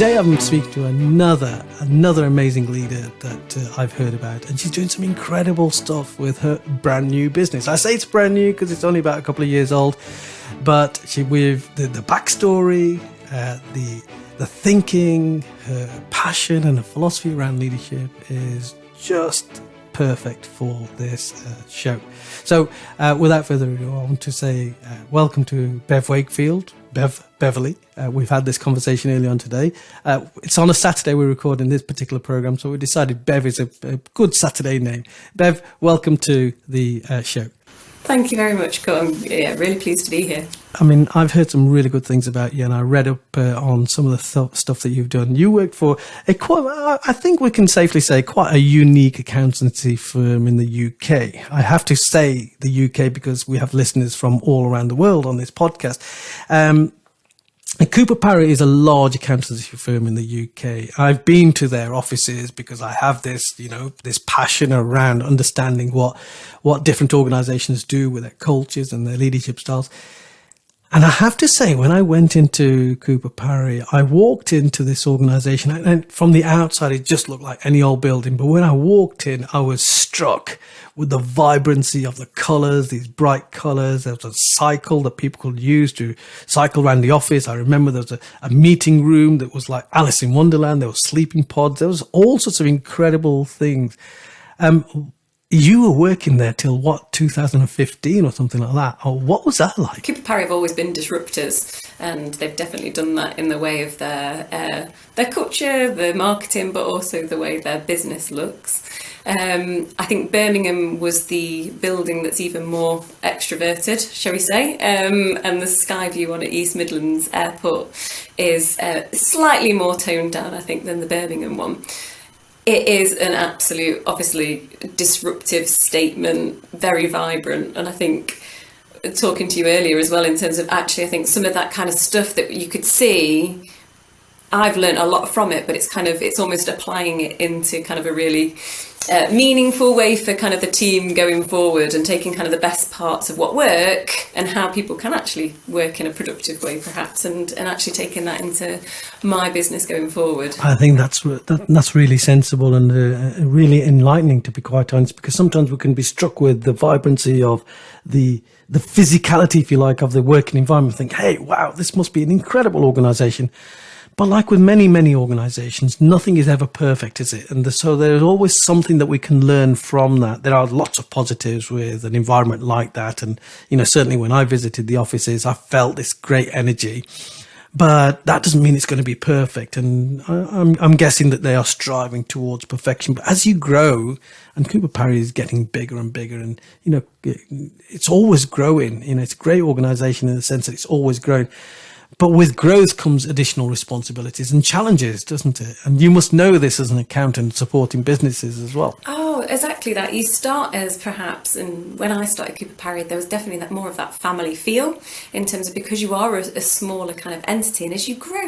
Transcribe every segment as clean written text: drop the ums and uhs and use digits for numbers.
Today I'm speaking to another amazing leader that I've heard about, and she's doing some incredible stuff with her brand new business. I say it's brand new because it's only about a couple of years old, but with the backstory, the thinking, her passion and her philosophy around leadership is just perfect for this show. So without further ado, I want to say welcome to Bev Wakefield, Beverly. We've had this conversation early on today. It's on a Saturday we're recording this particular program, so we decided Bev is a good Saturday name. Bev, welcome to the show. Thank you very much, Kul. I'm really pleased to be here. I mean, I've heard some really good things about you, and I read up on some of the stuff that you've done. You work for I think we can safely say, quite a unique accountancy firm in the UK. I have to say the UK because we have listeners from all around the world on this podcast. Cooper Parry is a large accountancy firm in the UK. I've been to their offices because I have this passion around understanding what different organizations do with their cultures and their leadership styles. And I have to say, when I went into Cooper Parry, I walked into this organization, and from the outside, it just looked like any old building. But when I walked in, I was struck with the vibrancy of the colors, these bright colors. There was a cycle that people could use to cycle around the office. I remember there was a meeting room that was like Alice in Wonderland. There were sleeping pods. There was all sorts of incredible things. You were working there till 2015 or something like that? Or what was that like? Cooper Parry have always been disruptors, and they've definitely done that in the way of their culture, their marketing, but also the way their business looks. I think Birmingham was the building that's even more extroverted, shall we say, and the sky view on East Midlands Airport is slightly more toned down, I think, than the Birmingham one. It is an absolute, obviously, disruptive statement, very vibrant. And I think, talking to you earlier as well, in terms of actually, I think some of that kind of stuff that you could see, I've learned a lot from it, but it's almost applying it into kind of a really meaningful way for kind of the team going forward, and taking kind of the best parts of what work and how people can actually work in a productive way, perhaps, and actually taking that into my business going forward. I think that's really sensible and really enlightening, to be quite honest, because sometimes we can be struck with the vibrancy of the physicality, if you like, of the working environment. Think, hey, wow, this must be an incredible organization. But like with many, many organizations, nothing is ever perfect, is it? And so there's always something that we can learn from that. There are lots of positives with an environment like that. And, certainly when I visited the offices, I felt this great energy. But that doesn't mean it's going to be perfect. And I'm guessing that they are striving towards perfection. But as you grow, and Cooper Parry is getting bigger and bigger, and, it's always growing. It's a great organization in the sense that it's always growing. But with growth comes additional responsibilities and challenges, doesn't it? And you must know this as an accountant supporting businesses as well. Oh, exactly that. You start as perhaps, and when I started Cooper Parry, there was definitely more of that family feel, in terms of, because you are a smaller kind of entity, and as you grow,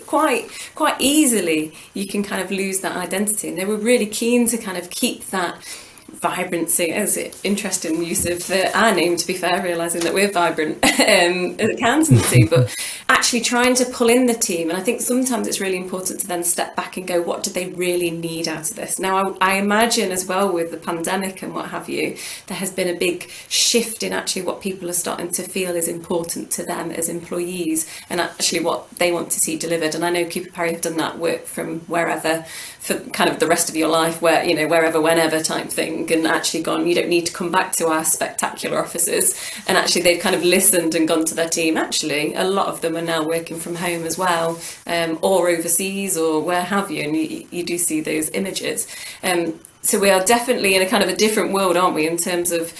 quite easily, you can kind of lose that identity. And they were really keen to kind of keep that vibrancy. As interesting use of our name, to be fair, realising that we're vibrant accountancy, but actually trying to pull in the team. And I think sometimes it's really important to then step back and go, what do they really need out of this? Now, I imagine as well, with the pandemic and what have you, there has been a big shift in actually what people are starting to feel is important to them as employees, and actually what they want to see delivered. And I know Cooper Parry have done that work from wherever for kind of the rest of your life, where, wherever, whenever type thing, and actually gone, you don't need to come back to our spectacular offices. And actually they've kind of listened and gone to their team. Actually, a lot of them are now working from home as well, or overseas, or where have you, and you do see those images. So we are definitely in a kind of a different world, aren't we, in terms of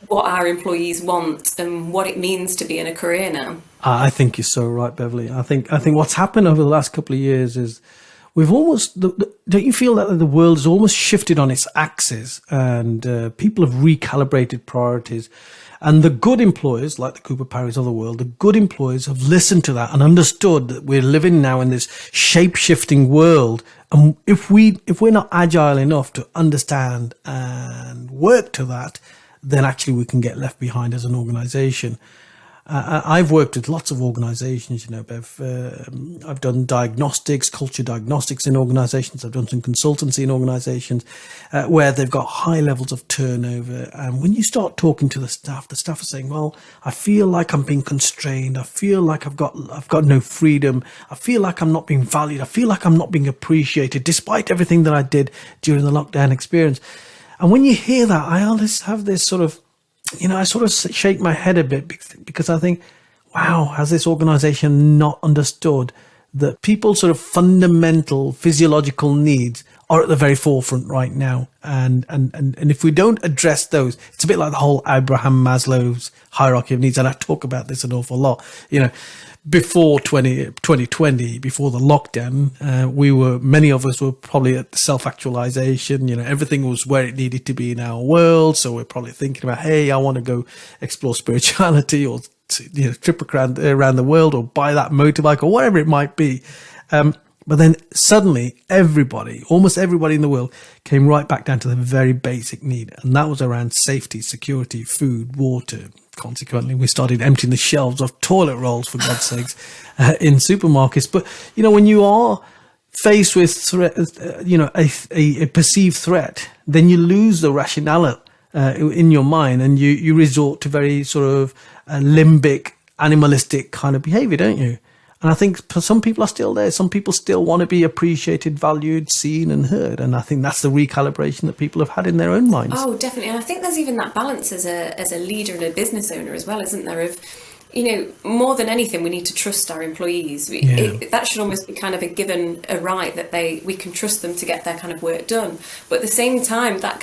what our employees want and what it means to be in a career now. I think you're so right, Beverly. I think what's happened over the last couple of years is we've almost, don't you feel that the world has almost shifted on its axis, and people have recalibrated priorities? And the good employers, like the Cooper Parrys of the world, the good employers have listened to that and understood that we're living now in this shape-shifting world. And if we're not agile enough to understand and work to that, then actually we can get left behind as an organization. I've worked with lots of organizations, Bev. I've done diagnostics, culture diagnostics in organizations. I've done some consultancy in organizations where they've got high levels of turnover. And when you start talking to the staff are saying, well, I feel like I'm being constrained. I feel like I've got no freedom. I feel like I'm not being valued. I feel like I'm not being appreciated despite everything that I did during the lockdown experience. And when you hear that, I always have this sort of, I sort of shake my head a bit because I think, wow, has this organization not understood that people's sort of fundamental physiological needs are at the very forefront right now? And if we don't address those, it's a bit like the whole Abraham Maslow's hierarchy of needs. And I talk about this an awful lot, before 2020, before the lockdown, many of us were probably at self-actualization. Everything was where it needed to be in our world. So we're probably thinking about, hey, I want to go explore spirituality or, trip around the world or buy that motorbike or whatever it might be. But then suddenly almost everybody in the world came right back down to the very basic need. And that was around safety, security, food, water. Consequently, we started emptying the shelves of toilet rolls, for God's sakes, in supermarkets. But, when you are faced with a perceived threat, then you lose the rationale in your mind and you resort to very sort of limbic, animalistic kind of behavior, don't you? And I think some people are still there. Some people still want to be appreciated, valued, seen and heard. And I think that's the recalibration that people have had in their own minds. Oh, definitely. And I think there's even that balance as a leader and a business owner as well, isn't there? Of, more than anything, we need to trust our employees. That should almost be kind of a given, a right that we can trust them to get their kind of work done. But at the same time, that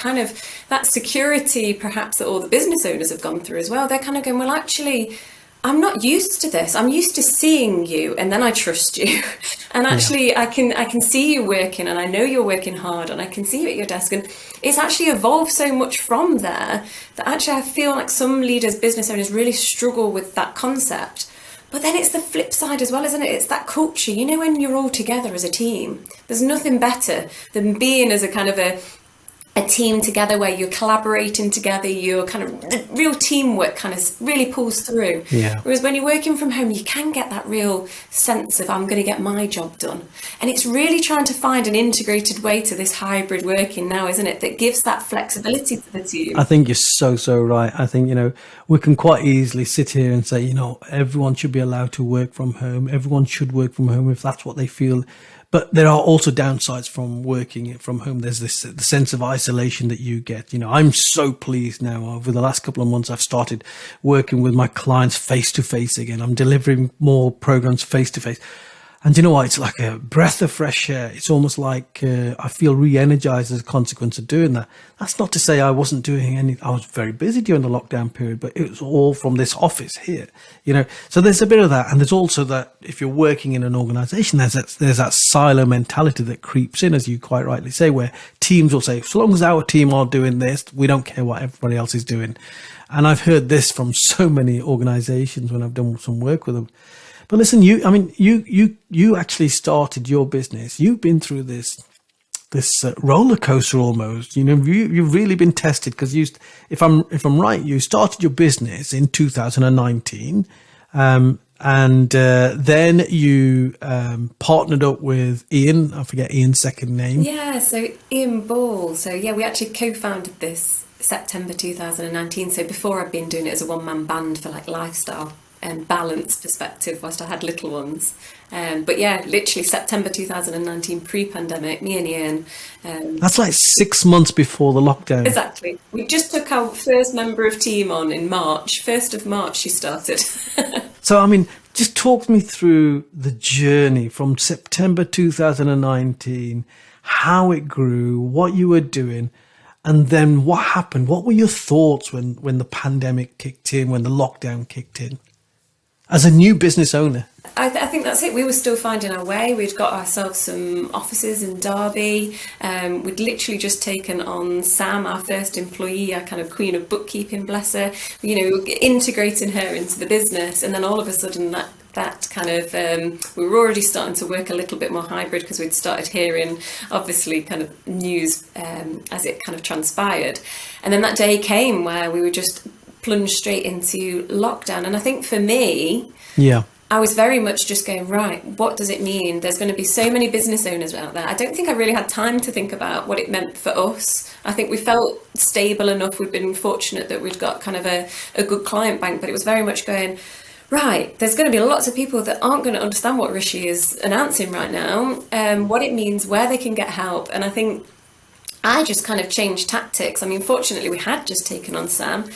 security perhaps that all the business owners have gone through as well, they're kind of going, well, actually, I'm not used to this. I'm used to seeing you and then I trust you. And actually I can see you working and I know you're working hard and I can see you at your desk. And it's actually evolved so much from there that actually I feel like some leaders, business owners really struggle with that concept. But then it's the flip side as well, isn't it? It's that culture. When you're all together as a team, there's nothing better than being as a kind of a team together where you're collaborating together, you're kind of, the real teamwork kind of really pulls through. Whereas when you're working from home, you can get that real sense of, I'm going to get my job done. And it's really trying to find an integrated way to this hybrid working now, isn't it? That gives that flexibility to the team. I think you're so right. I think, we can quite easily sit here and say, everyone should be allowed to work from home. Everyone should work from home if that's what they feel. But there are also downsides from working from home. There's the sense of isolation that you get. I'm so pleased now. Over the last couple of months, I've started working with my clients face to face again. I'm delivering more programs face to face. And you know what? It's like a breath of fresh air. It's almost like I feel re-energized as a consequence of doing that. That's not to say I wasn't doing I was very busy during the lockdown period, but it was all from this office here, So there's a bit of that. And there's also that if you're working in an organization, there's that silo mentality that creeps in, as you quite rightly say, where teams will say, so long as our team are doing this, we don't care what everybody else is doing. And I've heard this from so many organizations when I've done some work with them. But listen, you actually started your business. You've been through this roller coaster almost. You've really been tested because if I'm right, you started your business in 2019, and then you partnered up with Ian. I forget Ian's second name. Yeah, so Ian Ball. So we actually co-founded this September 2019. So before I'd been doing it as a one-man band for like lifestyle and balance perspective whilst I had little ones. But literally September 2019, pre-pandemic, me and Ian. That's like 6 months before the lockdown. Exactly. We just took our first member of team on in March. 1st of March she started. So, just talk me through the journey from September 2019, how it grew, what you were doing, and then what happened. What were your thoughts when the pandemic kicked in, when the lockdown kicked in? As a new business owner? I think that's it. We were still finding our way. We'd got ourselves some offices in Derby. We'd literally just taken on Sam, our first employee, our kind of queen of bookkeeping, bless her. Integrating her into the business. And then all of a sudden that kind of, we were already starting to work a little bit more hybrid because we'd started hearing, obviously, kind of news as it kind of transpired. And then that day came where we were just plunged straight into lockdown. And I think for me, Yeah. I was very much just going, right, what does it mean? There's going to be so many business owners out there. I don't think I really had time to think about what it meant for us. I think we felt stable enough. We've been fortunate that we'd got kind of a good client bank, but it was very much going, right, there's going to be lots of people that aren't going to understand what Rishi is announcing right now, what it means, where they can get help. And I think I just kind of changed tactics. I mean, fortunately, we had just taken on Sam.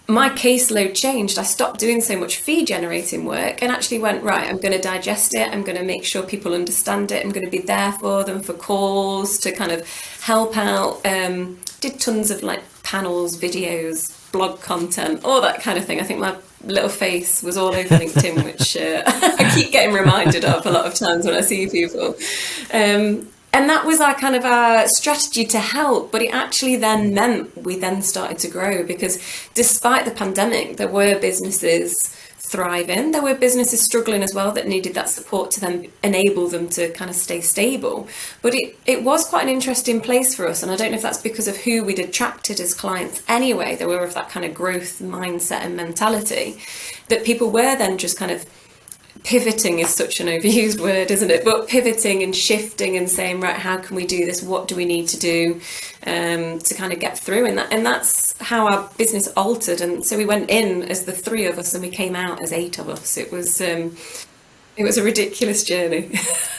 My caseload changed. I stopped doing so much fee generating work and actually went, right, I'm going to digest it. I'm going to make sure people understand it. I'm going to be there for them for calls to kind of help out. Did tons of like panels, videos, blog content, all that kind of thing. I think my little face was all over LinkedIn, which I keep getting reminded of a lot of times when I see people. And that was our strategy to help, but it actually then meant we then started to grow, because despite the pandemic, there were businesses thriving, there were businesses struggling as well that needed that support to then enable them to kind of stay stable. But it was quite an interesting place for us, and I don't know if that's because of who we'd attracted as clients anyway. They were of that kind of growth mindset and mentality, that people were then just kind of pivoting is such an overused word, isn't it? But pivoting and shifting and saying, right, how can we do this? What do we need to do to kind of get through? And that's how our business altered. And so we went in as the 3 of us and we came out as 8 of us. It was a ridiculous journey.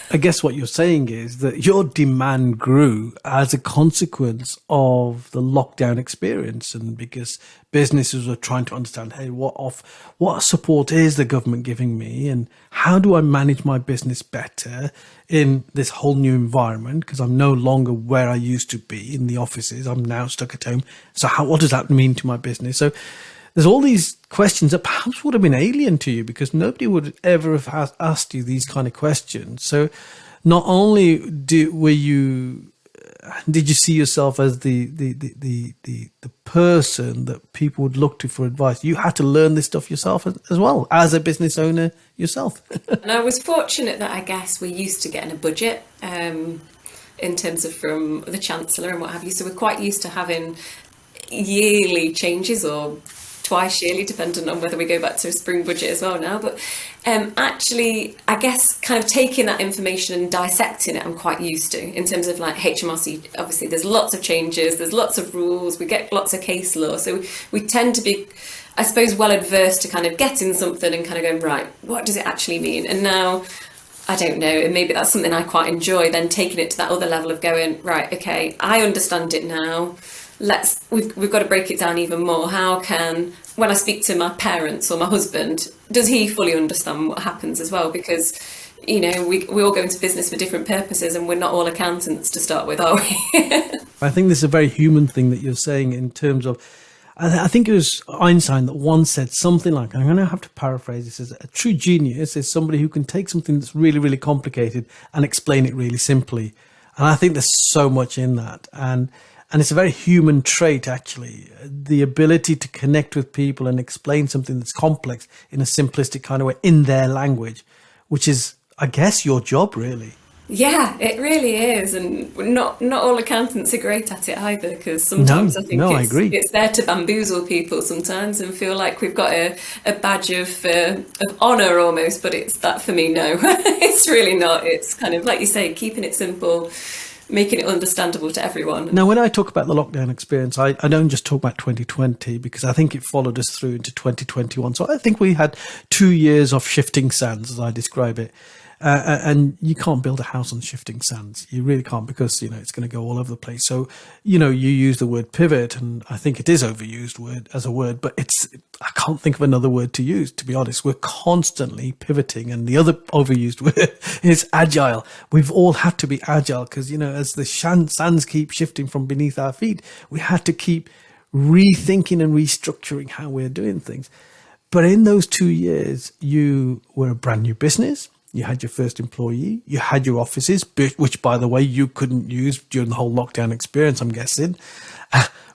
I guess what you're saying is that your demand grew as a consequence of the lockdown experience, and because businesses were trying to understand, hey, what support is the government giving me, and how do I manage my business better in this whole new environment, because I'm no longer where I used to be in the offices. I'm now stuck at home. So what does that mean to my business? So there's all these questions that perhaps would have been alien to you, because nobody would ever have asked you these kind of questions. So not only did you see yourself as the person that people would look to for advice, you had to learn this stuff yourself as well, as a business owner yourself. And I was fortunate that I guess we're used to getting a budget in terms of from the Chancellor and what have you. So we're quite used to having yearly changes, or twice yearly, depending on whether we go back to a spring budget as well now. But actually, I guess kind of taking that information and dissecting it, I'm quite used to, in terms of like HMRC. Obviously, there's lots of changes, there's lots of rules, we get lots of case law. So we tend to be, I suppose, well adverse to kind of getting something and kind of going, right, what does it actually mean? And now, I don't know, and maybe that's something I quite enjoy, then taking it to that other level of going, right, okay, I understand it now. We've got to break it down even more. How can, when I speak to my parents or my husband, does he fully understand what happens as well? Because, you know, we all go into business for different purposes, and we're not all accountants to start with, are we? I think this is a very human thing that you're saying, in terms of, I think it was Einstein that once said something like, I'm going to have to paraphrase this, as a true genius is somebody who can take something that's really, really complicated and explain it really simply. And I think there's so much in that. And it's a very human trait, actually, the ability to connect with people and explain something that's complex in a simplistic kind of way in their language, which is, I guess, your job, really. Yeah, it really is. And not all accountants are great at it either, because sometimes I think I agree. It's there to bamboozle people sometimes and feel like we've got a badge of honour almost, but it's that for me, no. It's really not. It's kind of, like you say, keeping it simple, making it understandable to everyone. Now, when I talk about the lockdown experience, I don't just talk about 2020, because I think it followed us through into 2021. So I think we had 2 years of shifting sands, as I describe it. And you can't build a house on shifting sands. You really can't, because, you know, it's going to go all over the place. So, you know, you use the word pivot, and I think it is overused as a word, but I can't think of another word to use, to be honest. We're constantly pivoting. And the other overused word is agile. We've all had to be agile, because, you know, as the sands keep shifting from beneath our feet, we had to keep rethinking and restructuring how we're doing things. But in those 2 years, you were a brand new business. You had your first employee, you had your offices, which, by the way, you couldn't use during the whole lockdown experience, I'm guessing.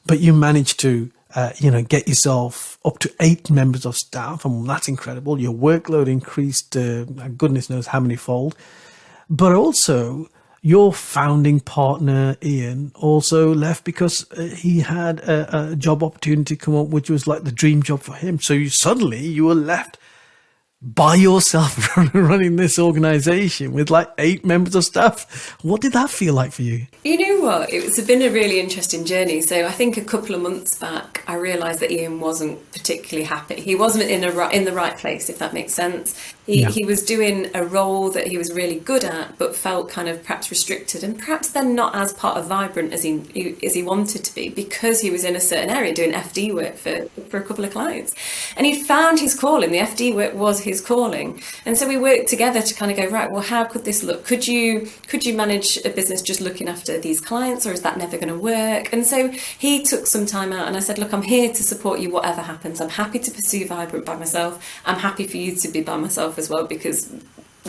But you managed to, get yourself up to 8 members of staff, and that's incredible. Your workload increased, goodness knows how many fold. But also, your founding partner, Ian, also left because he had a job opportunity come up, which was like the dream job for him. So suddenly you were left by yourself running this organization with like 8 members of staff. What did that feel like for you? You know what? It's been a really interesting journey. So I think a couple of months back, I realised that Ian wasn't particularly happy. He wasn't in the right place, if that makes sense. He was doing a role that he was really good at, but felt kind of perhaps restricted, and perhaps then not as part of Vibrant as he wanted to be, because he was in a certain area doing FD work for a couple of clients. And he found his calling. The FD work was his calling. And so we worked together to kind of go, right, well, how could this look? Could you manage a business just looking after these clients, or is that never going to work? And so he took some time out, and I said, look, I'm here to support you whatever happens. I'm happy to pursue Vibrant by myself. I'm happy for you to be by myself as well, because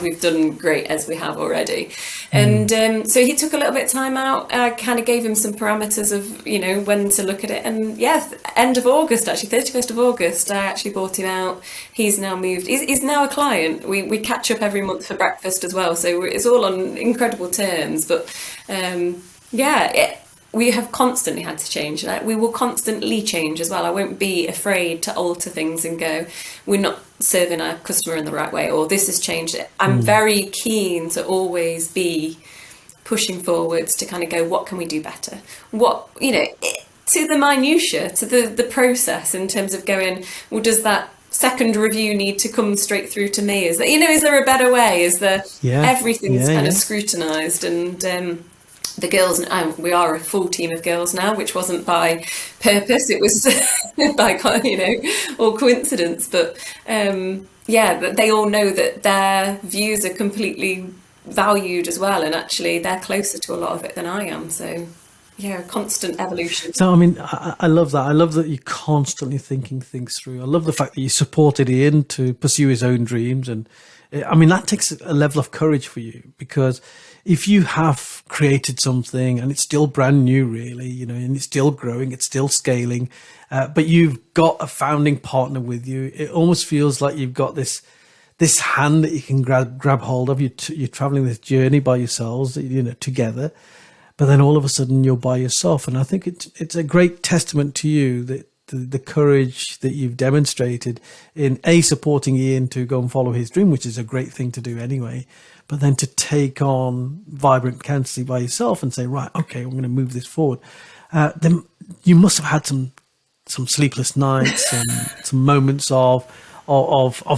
we've done great as we have already. And so he took a little bit of time out. I kind of gave him some parameters of, you know, when to look at it. And end of August, actually, 31st of August, I actually bought him out. He's now moved. He's now a client. We catch up every month for breakfast as well. So it's all on incredible terms. But we have constantly had to change. We will constantly change as well. I won't be afraid to alter things and go, we're not serving our customer in the right way, or this has changed. I'm very keen to always be pushing forwards to kind of go, what can we do better? What, you know, to the minutiae, to the process, in terms of going, well, does that second review need to come straight through to me? Is that, you know, is there a better way? Is there everything's kind of scrutinised? And the girls, we are a full team of girls now, which wasn't by purpose, it was by, you know, all coincidence. But but they all know that their views are completely valued as well, and actually they're closer to a lot of it than I am. So constant evolution. So I mean, I love that. I love that you're constantly thinking things through. I love the fact that you supported Ian to pursue his own dreams, and I mean, that takes a level of courage for you, because if you have created something and it's still brand new, really, you know, and it's still growing, it's still scaling, but you've got a founding partner with you, it almost feels like you've got this hand that you can grab hold of. You're traveling this journey by yourselves, you know, together, but then all of a sudden you're by yourself. And I think it's a great testament to you that the courage that you've demonstrated in supporting Ian to go and follow his dream, which is a great thing to do anyway, but then to take on Vibrant Accountancy by yourself and say, right, okay, I'm going to move this forward. Then you must have had some sleepless nights and some moments of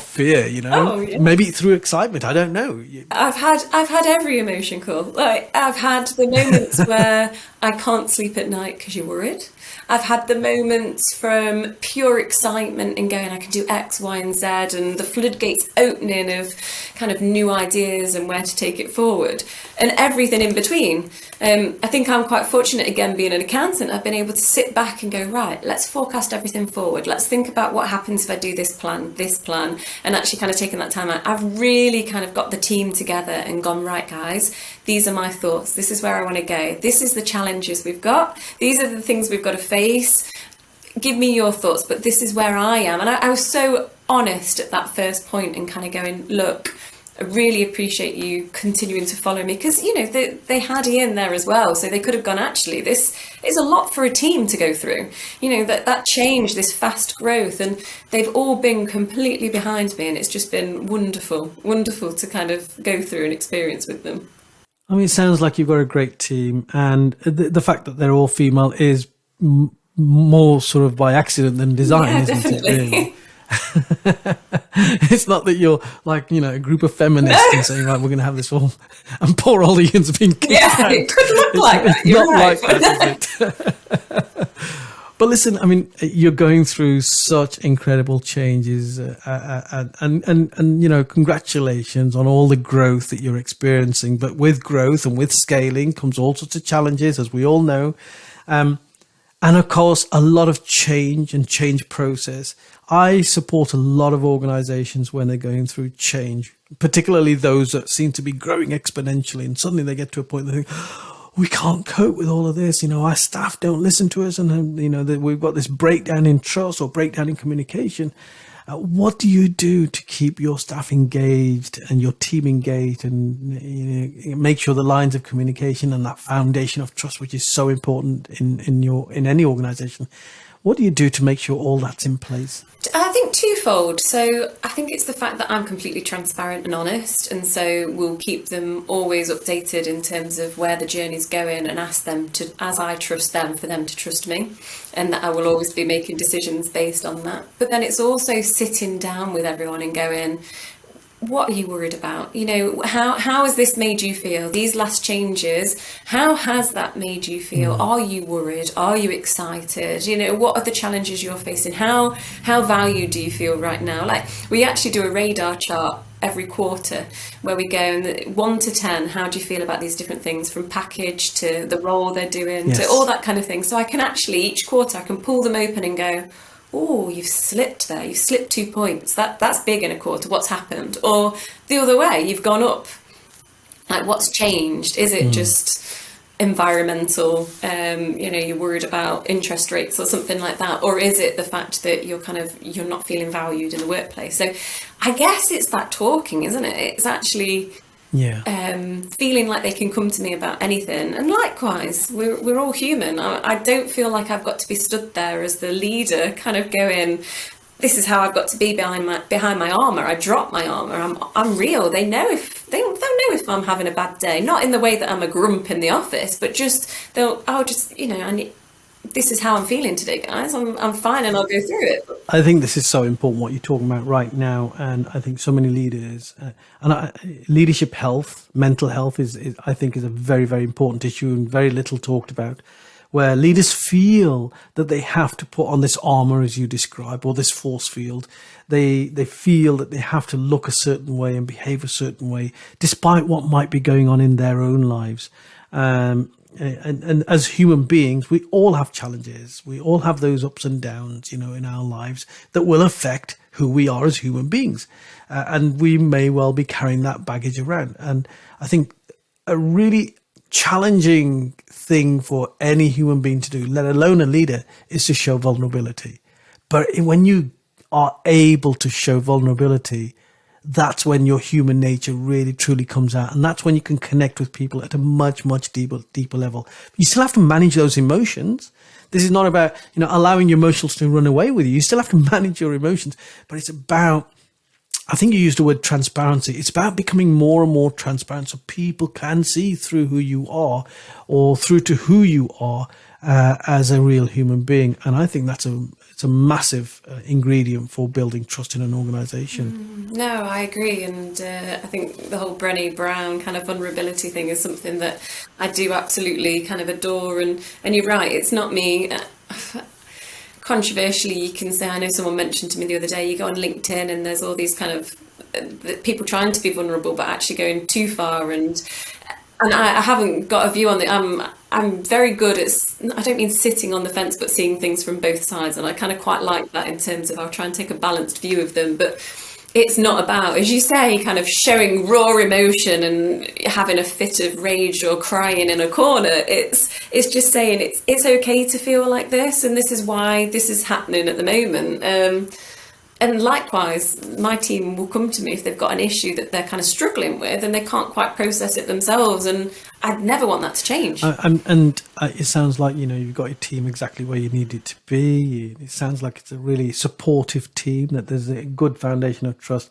fear, you know, maybe through excitement. I don't know. I've had every emotion, Kul. Like, I've had the moments where I can't sleep at night because you're worried. I've had the moments from pure excitement and going, I can do X, Y, and Z, and the floodgates opening of kind of new ideas and where to take it forward, and everything in between. I think I'm quite fortunate, again, being an accountant. I've been able to sit back and go, right, let's forecast everything forward. Let's think about what happens if I do this plan, and actually kind of taking that time out. I've really kind of got the team together and gone, right, guys, these are my thoughts. This is where I want to go. This is the challenges we've got. These are the things we've got to face. Give me your thoughts, but this is where I am. And I was so honest at that first point and kind of going, look, I really appreciate you continuing to follow me, because, you know, they had Ian there as well, so they could have gone, actually, this is a lot for a team to go through, you know, that change, this fast growth, and they've all been completely behind me, and it's just been wonderful to kind of go through and experience with them. I mean, it sounds like you've got a great team, and the fact that they're all female is more sort of by accident than design, isn't definitely. it, really? It's not that you're like, you know, a group of feminists and saying, right, we're going to have this all, and poor old Ian's been kicked out. It could look like that. You're not right. Like that, is it? But listen, I mean, you're going through such incredible changes, and you know, congratulations on all the growth that you're experiencing. But with growth and with scaling comes all sorts of challenges, as we all know. And of course, a lot of change and change process. I support a lot of organizations when they're going through change, particularly those that seem to be growing exponentially. And suddenly they get to a point where they think, we can't cope with all of this. You know, our staff don't listen to us. And, you know, we've got this breakdown in trust or breakdown in communication. What do you do to keep your staff engaged and your team engaged, and make sure the lines of communication and that foundation of trust, which is so important in any organization, what do you do to make sure all that's in place? I think twofold. So I think it's the fact that I'm completely transparent and honest, and so we'll keep them always updated in terms of where the journey's going, and ask them to, as I trust them, for them to trust me, and that I will always be making decisions based on that. But then it's also sitting down with everyone and going, what are you worried about? How has this made you feel? These last changes, how has that made you feel? Are you worried? Are you excited? What are the challenges you're facing? How valued do you feel right now? Like, we actually do a radar chart every quarter where we go, and 1 to 10, how do you feel about these different things, from package to the role they're doing, to all that kind of thing. So I can actually, each quarter, I can pull them open and go, oh, you've slipped there. You've slipped 2 points. That's big in a quarter. What's happened? Or the other way, you've gone up. Like, what's changed? Is it just environmental? You're worried about interest rates or something like that, or is it the fact that you're not feeling valued in the workplace? So, I guess it's that talking, isn't it? It's actually feeling like they can come to me about anything. And likewise, we're all human. I don't feel like I've got to be stood there as the leader, kind of going, this is how I've got to be behind my armour. I drop my armour. I'm real. They'll know if I'm having a bad day. Not in the way that I'm a grump in the office, but just this is how I'm feeling today, guys. I'm fine, and I'll go through it. I think this is so important, what you're talking about right now. And I think so many leaders, leadership health, mental health is I think is a very, very important issue, and very little talked about, where leaders feel that they have to put on this armor, as you describe, or this force field. They feel that they have to look a certain way and behave a certain way, despite what might be going on in their own lives. And as human beings, we all have challenges. We all have those ups and downs, in our lives that will affect who we are as human beings. And we may well be carrying that baggage around. And I think a really challenging thing for any human being to do, let alone a leader, is to show vulnerability. But when you are able to show vulnerability, that's when your human nature really truly comes out. And that's when you can connect with people at a much, much deeper level. You still have to manage those emotions. This is not about, allowing your emotions to run away with you. You still have to manage your emotions, but it's about, I think you used the word transparency. It's about becoming more and more transparent so people can see through who you are, or through to who you are as a real human being. And I think it's a massive ingredient for building trust in an organization. No, I agree. And I think the whole Brené Brown kind of vulnerability thing is something that I do absolutely kind of adore. And you're right, it's not me. Controversially, you can say, I know someone mentioned to me the other day, you go on LinkedIn and there's all these kind of people trying to be vulnerable, but actually going too far. And I haven't got a view on it. I'm very good at, I don't mean sitting on the fence, but seeing things from both sides. And I kind of quite like that, in terms of I'll try and take a balanced view of them. But it's not about, as you say, kind of showing raw emotion and having a fit of rage or crying in a corner. It's just saying it's okay to feel like this, and this is why this is happening at the moment. And likewise, my team will come to me if they've got an issue that they're kind of struggling with and they can't quite process it themselves. And I'd never want that to change. And it sounds like, you've got your team exactly where you need it to be. It sounds like it's a really supportive team, that there's a good foundation of trust.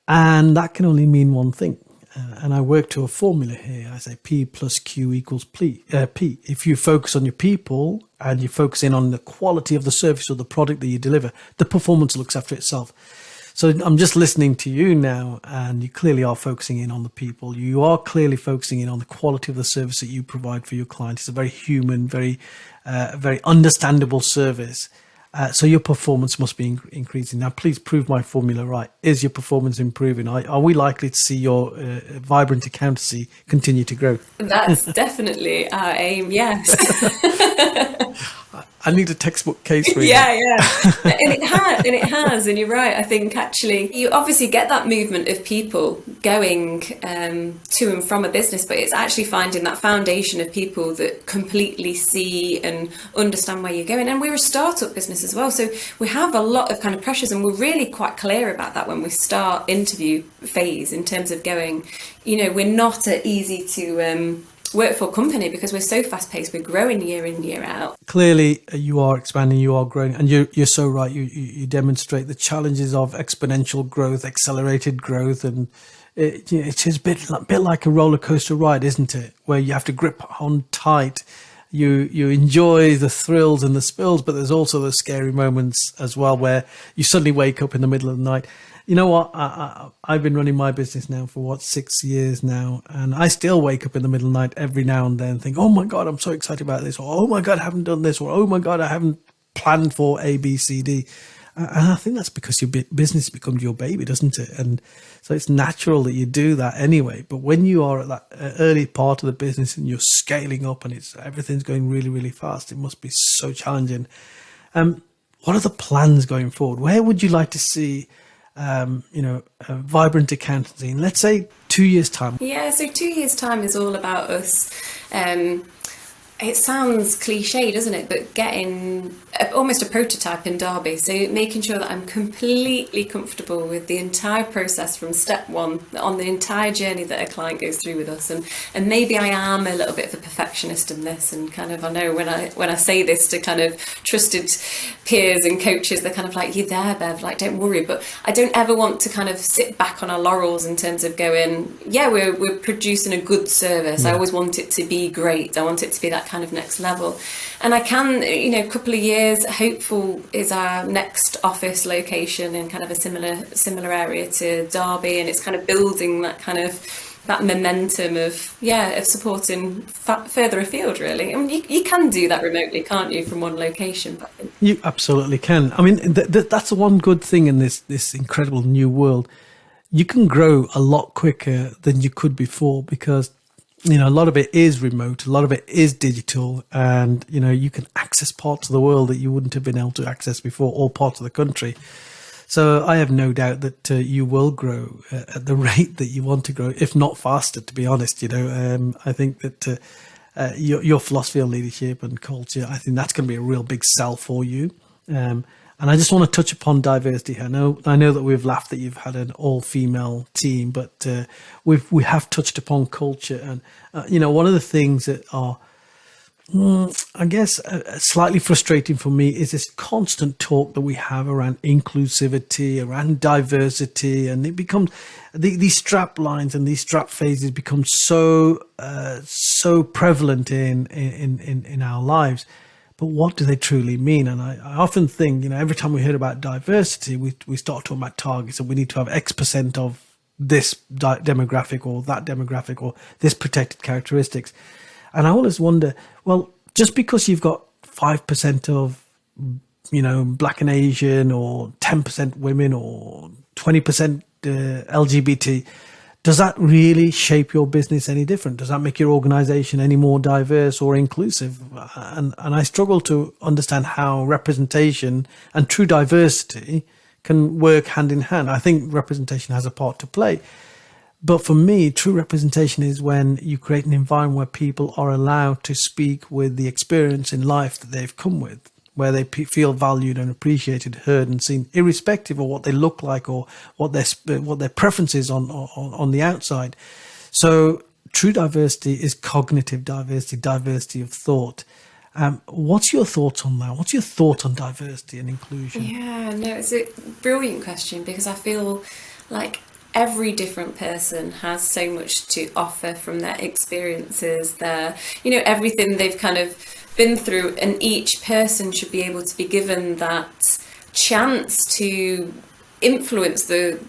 And that can only mean one thing. And I work to a formula here. I say P plus Q equals P. If you focus on your people and you focus in on the quality of the service or the product that you deliver, the performance looks after itself. So I'm just listening to you now, and you clearly are focusing in on the people. You are clearly focusing in on the quality of the service that you provide for your client. It's a very human, very understandable service. So your performance must be increasing. Now, please prove my formula right. Is your performance improving? Are we likely to see your Vibrant Accountancy continue to grow? That's definitely our aim, yes. I need a textbook case for you. Yeah, and it has, and you're right. I think actually you obviously get that movement of people going to and from a business, but it's actually finding that foundation of people that completely see and understand where you're going. And we're a startup business as well, so we have a lot of kind of pressures, and we're really quite clear about that when we start interview phase in terms of going, we're not easy to work for company because we're so fast paced. We're growing year in, year out. Clearly you are expanding, you are growing, and you're so right. You demonstrate the challenges of exponential growth, accelerated growth, and it's a bit like a roller coaster ride, isn't it, where you have to grip on tight. You enjoy the thrills and the spills, but there's also those scary moments as well where you suddenly wake up in the middle of the night. You know what? I've been running my business now for 6 years now, and I still wake up in the middle of the night every now and then and think, oh my God, I'm so excited about this, or oh my God, I haven't done this, or oh my God, I haven't planned for A, B, C, D. And I think that's because your business becomes your baby, doesn't it? And so it's natural that you do that anyway. But when you are at that early part of the business and you're scaling up and everything's going really, really fast, it must be so challenging. What are the plans going forward? Where would you like to see Vibrant Accountancy in, let's say, 2 years' time? Yeah, so 2 years' time is all about us. It sounds cliche, doesn't it? But getting almost a prototype in Derby. So making sure that I'm completely comfortable with the entire process from step one, on the entire journey that a client goes through with us. And maybe I am a little bit of a perfectionist in this, and kind of, I know when I say this to kind of trusted peers and coaches, they're kind of like, you're there, Bev, like, don't worry. But I don't ever want to kind of sit back on our laurels in terms of going, yeah, we're producing a good service. I always want it to be great. I want it to be that kind of next level. And I can, a couple of years, hopeful is our next office location in kind of a similar area to Derby, and it's kind of building that kind of that momentum of supporting further afield, really. I mean, you can do that remotely, can't you, from one location? But You absolutely can. I mean, that's the one good thing in this incredible new world. You can grow a lot quicker than you could before because a lot of it is remote, a lot of it is digital, and you can access parts of the world that you wouldn't have been able to access before, or parts of the country. So I have no doubt that you will grow at the rate that you want to grow, if not faster, to be honest. I think that your philosophy on leadership and culture, I think that's going to be a real big sell for you. And I just want to touch upon diversity. I know that we've laughed that you've had an all-female team, but we have touched upon culture. And, one of the things that are, I guess, slightly frustrating for me is this constant talk that we have around inclusivity, around diversity, and it becomes these strap lines and these strap phases become so prevalent in our lives. But what do they truly mean? And I often think, every time we hear about diversity, we start talking about targets, and we need to have X% of this demographic or that demographic or this protected characteristics. And I always wonder, well, just because you've got 5% of, Black and Asian, or 10% women, or 20% LGBT, does that really shape your business any different? Does that make your organization any more diverse or inclusive? And I struggle to understand how representation and true diversity can work hand in hand. I think representation has a part to play. But for me, true representation is when you create an environment where people are allowed to speak with the experience in life that they've come with, where they feel valued and appreciated, heard and seen, irrespective of what they look like or what their preferences on the outside. So true diversity is cognitive diversity of thought. What's your thoughts on that? What's your thought on diversity and inclusion? Yeah, no, it's a brilliant question, because I feel like every different person has so much to offer from their experiences, everything they've kind of been through, and each person should be able to be given that chance to influence the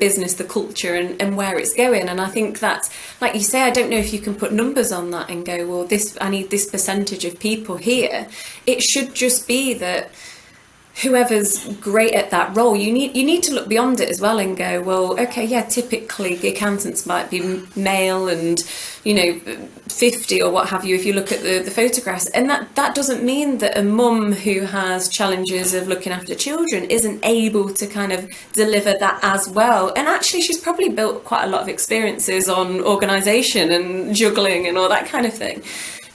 business, the culture, and where it's going. And I think that, like you say, I don't know if you can put numbers on that and go, well, I need this percentage of people here. It should just be that whoever's great at that role, you need to look beyond it as well and go, well, okay, yeah, typically the accountants might be male and, 50 or what have you, if you look at the photographs. And that doesn't mean that a mum who has challenges of looking after children isn't able to kind of deliver that as well. And actually, she's probably built quite a lot of experiences on organisation and juggling and all that kind of thing.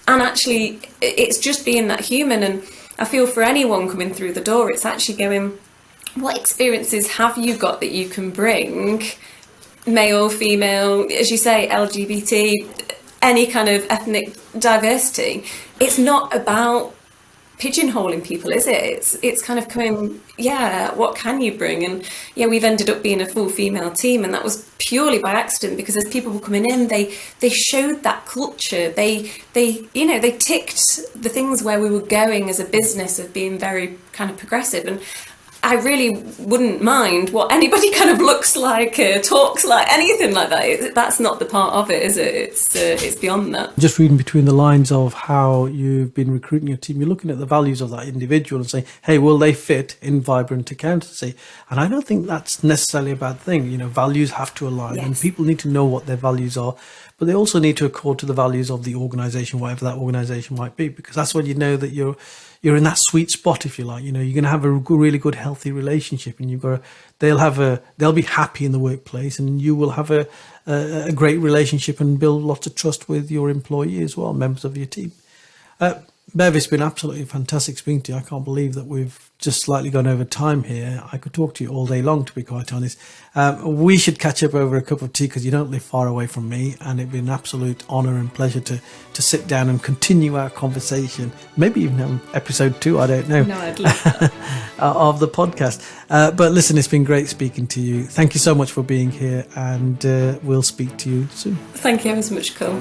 And actually, it's just being that human. And I feel for anyone coming through the door, it's actually going, what experiences have you got that you can bring? Male, female, as you say, LGBT, any kind of ethnic diversity. It's not about pigeonholing people, is it? It's kind of coming, what can you bring? And we've ended up being a full female team, and that was purely by accident, because as people were coming in, they showed that culture. They ticked the things where we were going as a business of being very kind of progressive. And I really wouldn't mind what anybody kind of looks like, talks like, anything like that. That's not the part of it, is it? It's beyond that. Just reading between the lines of how you've been recruiting your team, you're looking at the values of that individual and saying, hey, will they fit in Vibrant Accountancy? And I don't think that's necessarily a bad thing. Values have to align, Yes. and people need to know what their values are, but they also need to accord to the values of the organisation, whatever that organisation might be, because that's when you know that you're in that sweet spot, if you like. You're going to have a really good, healthy relationship, and they'll be happy in the workplace, and you will have a great relationship and build lots of trust with your employee as well, members of your team. Bev, it's been absolutely fantastic speaking to you. I can't believe that we've just slightly gone over time here. I could talk to you all day long, to be quite honest. We should catch up over a cup of tea, because you don't live far away from me, and it'd be an absolute honour and pleasure to sit down and continue our conversation, maybe even on episode 2, I don't know. No, I'd love that. Of the podcast. But listen, it's been great speaking to you. Thank you so much for being here, and we'll speak to you soon. Thank you ever so much, Kul.